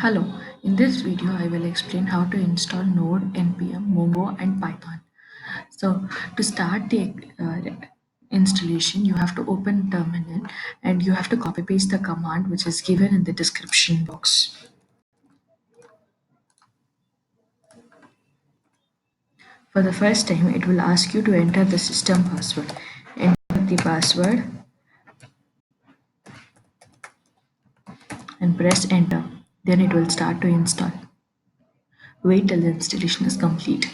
Hello, in this video I will explain how to install Node, NPM, Mongo and Python. So to start the installation you have to open terminal and you have to copy paste the command which is given in the description box. For the first time it will ask you to enter the system password. Enter the password and press enter. Then it will start to install. Wait till the installation is complete.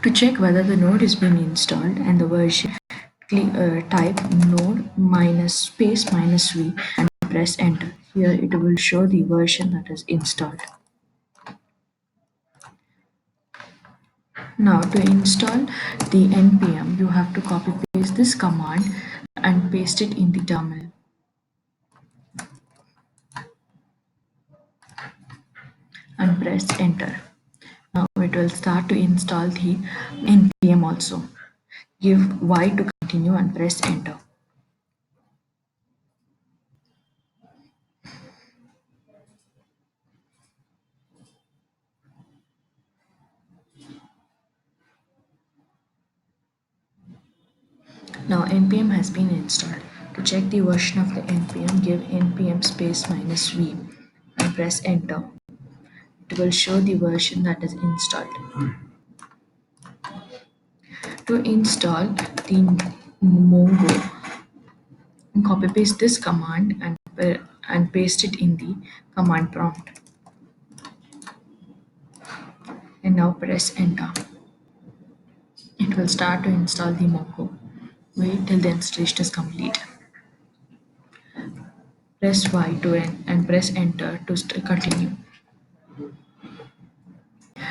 To check whether the node is being installed and the version, type node minus space minus v and press enter. Here it will show the version that is installed. Now to install the npm, you have to copy paste this command and paste it in the terminal. And press enter. Now it will start to install the npm also. Give y to continue and press enter. Now npm has been installed. To check the version of the npm, give npm space minus v and press enter. It will show the version that is installed. To install the Mongo, copy paste this command and paste it in the command prompt. And now press enter. It will start to install the Mongo. Wait till the installation is complete. Press Y to end and press enter to continue.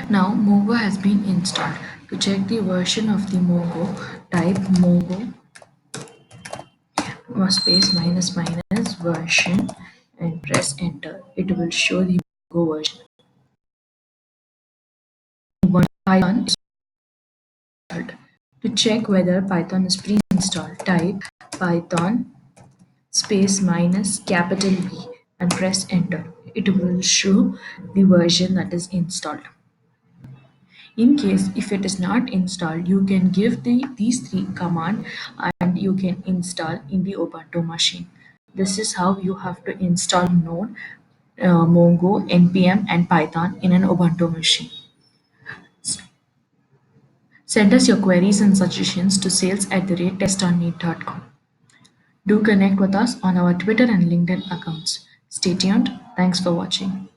Now Mongo has been installed. To check the version of the Mongo, type Mongo space minus minus version and press enter. It will show the Mongo version. Python is installed. To check whether Python is pre-installed, type Python space minus capital V and press enter. It will show the version that is installed. In case if it is not installed, you can give these three command and you can install in the Ubuntu machine. This is how you have to install Node, Mongo, npm and Python in an Ubuntu machine. Send us your queries and suggestions to sales@testonmeet.com. Do connect with us on our Twitter and LinkedIn accounts. Stay tuned. Thanks for watching.